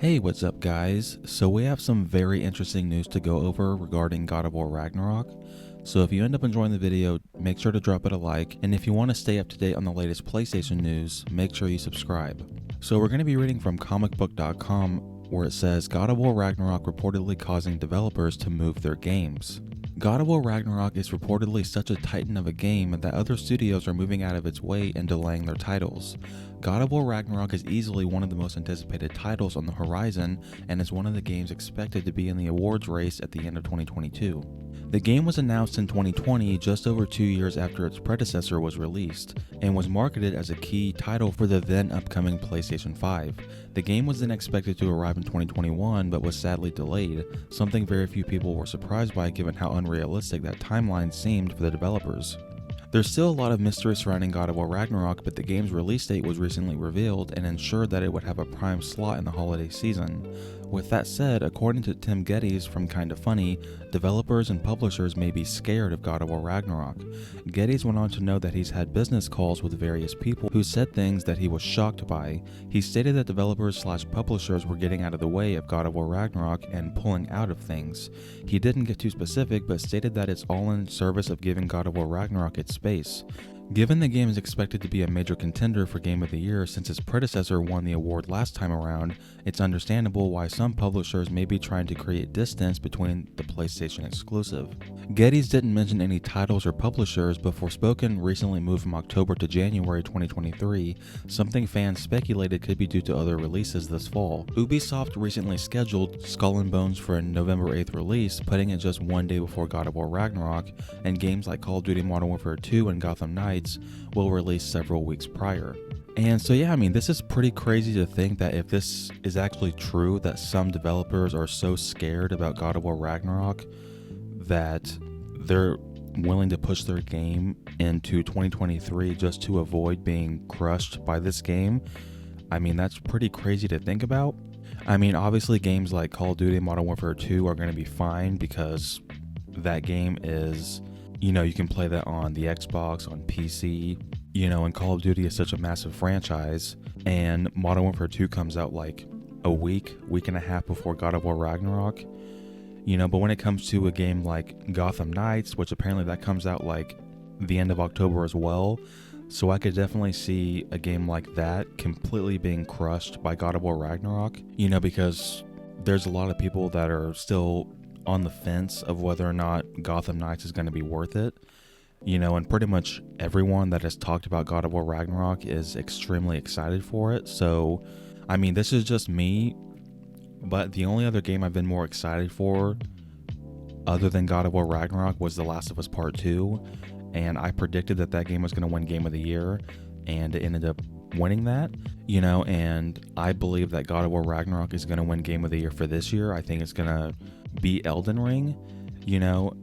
Hey, what's up guys? So we have some very interesting news to go over regarding God of War Ragnarok. So if you end up enjoying the video, make sure to drop it a like, and if you want to stay up to date on the latest PlayStation news, make sure you subscribe. So we're going to be reading from comicbook.com where it says God of War Ragnarok reportedly causing developers to move their games. God of War Ragnarok is reportedly such a titan of a game that other studios are moving out of its way and delaying their titles. God of War Ragnarok is easily one of the most anticipated titles on the horizon and is one of the games expected to be in the awards race at the end of 2022. The game was announced in 2020, just over 2 years after its predecessor was released, and was marketed as a key title for the then upcoming PlayStation 5. The game was then expected to arrive in 2021 but was sadly delayed, something very few people were surprised by given how unrealistic that timeline seemed for the developers. There's still a lot of mystery surrounding God of War Ragnarok, but the game's release date was recently revealed and ensured that it would have a prime slot in the holiday season. With that said, according to Tim Geddes from Kinda Funny, developers and publishers may be scared of God of War Ragnarok. Geddes went on to note that he's had business calls with various people who said things that he was shocked by. He stated that developers/publishers were getting out of the way of God of War Ragnarok and pulling out of things. He didn't get too specific, but stated that it's all in service of giving God of War Ragnarok its space. Given the game is expected to be a major contender for Game of the Year since its predecessor won the award last time around, it's understandable why some publishers may be trying to create distance between the PlayStation exclusive. Geddes didn't mention any titles or publishers, but Forspoken recently moved from October to January 2023, something fans speculated could be due to other releases this fall. Ubisoft recently scheduled Skull and Bones for a November 8th release, putting it just one day before God of War Ragnarok, and games like Call of Duty Modern Warfare 2 and Gotham Knights will release several weeks prior. And so yeah, this is pretty crazy to think that if this is actually true, that some developers are so scared about God of War Ragnarok that they're willing to push their game into 2023 just to avoid being crushed by this game. That's pretty crazy to think about. Obviously games like Call of Duty Modern Warfare 2 are going to be fine because that game is, you can play that on the Xbox, on PC, and Call of Duty is such a massive franchise, and Modern Warfare 2 comes out like a week and a half before God of War Ragnarok, but when it comes to a game like Gotham Knights, which apparently that comes out like the end of October as well, so I could definitely see a game like that completely being crushed by God of War Ragnarok, because there's a lot of people that are still on the fence of whether or not Gotham Knights is going to be worth it, and pretty much everyone that has talked about God of War Ragnarok is extremely excited for it. So, this is just me, but the only other game I've been more excited for other than God of War Ragnarok was The Last of Us Part 2, and I predicted that that game was going to win Game of the Year, and it ended up winning that, and I believe that God of War Ragnarok is going to win Game of the Year for this year. I think it's going to be Elden Ring,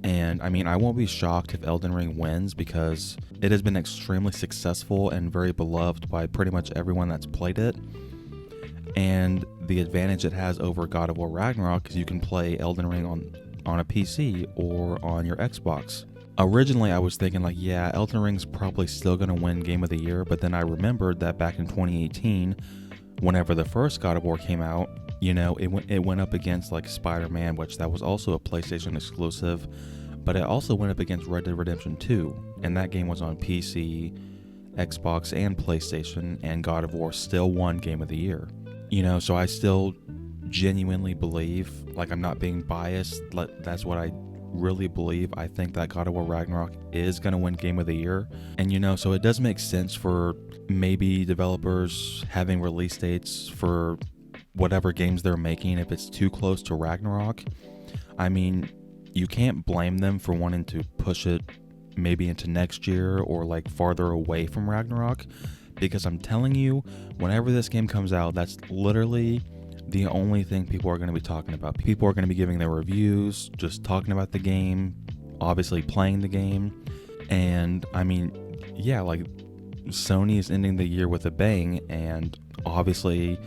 and I won't be shocked if Elden Ring wins because it has been extremely successful and very beloved by pretty much everyone that's played it. And the advantage it has over God of War Ragnarok is you can play Elden Ring on a PC or on your Xbox. Originally, I was thinking Elden Ring's probably still going to win Game of the Year, but then I remembered that back in 2018, whenever the first God of War came out, it went up against like Spider-Man, which that was also a PlayStation exclusive, but it also went up against Red Dead Redemption 2, and that game was on PC, Xbox, and PlayStation, and God of War still won Game of the Year. So I still genuinely believe, I'm not being biased, that's what I really believe. I think that God of War Ragnarok is going to win Game of the Year, and so it does make sense for maybe developers having release dates for whatever games they're making if it's too close to Ragnarok. You can't blame them for wanting to push it maybe into next year or farther away from Ragnarok, because I'm telling you, whenever this game comes out, that's literally the only thing people are going to be talking about. People are going to be giving their reviews, just talking about the game, obviously playing the game, and Sony is ending the year with a bang, and obviously,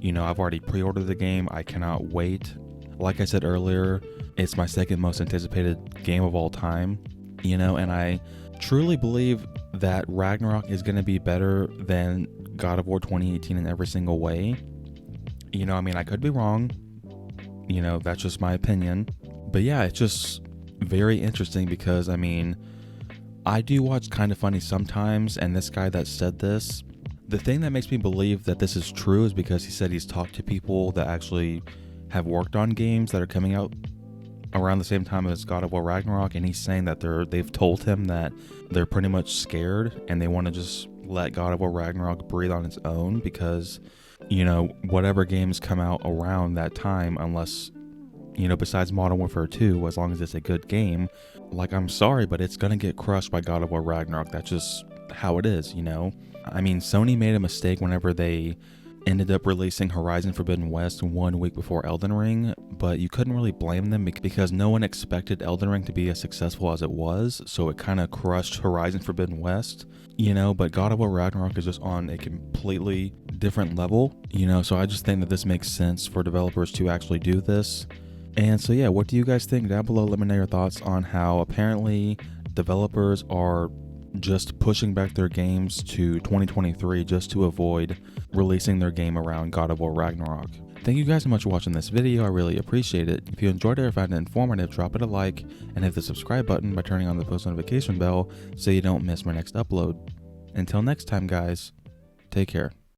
I've already pre-ordered the game. I cannot wait. Like I said earlier, it's my second most anticipated game of all time, and I truly believe that Ragnarok is going to be better than God of War 2018 in every single way. I mean, I could be wrong. That's just my opinion. But yeah, it's just very interesting because, I mean, I do watch Kind of Funny sometimes, and this guy that said this, the thing that makes me believe that this is true is because he said he's talked to people that actually have worked on games that are coming out around the same time as God of War Ragnarok, and he's saying that they've told him that they're pretty much scared and they want to just let God of War Ragnarok breathe on its own because, whatever games come out around that time, unless, besides Modern Warfare 2, as long as it's a good game, like, I'm sorry, but it's gonna get crushed by God of War Ragnarok. That's just how it is, I mean, Sony made a mistake whenever they ended up releasing Horizon Forbidden West 1 week before Elden Ring, but you couldn't really blame them because no one expected Elden Ring to be as successful as it was, so it kind of crushed Horizon Forbidden West, but God of War Ragnarok is just on a completely different level, so I just think that this makes sense for developers to actually do this. And so yeah, what do you guys think? Down below, let me know your thoughts on how apparently developers are just pushing back their games to 2023 just to avoid releasing their game around God of War Ragnarok. Thank you guys so much for watching this video. I really appreciate it. If you enjoyed it or found it informative, drop it a like and hit the subscribe button by turning on the post notification bell so you don't miss my next upload. Until next time, guys, take care.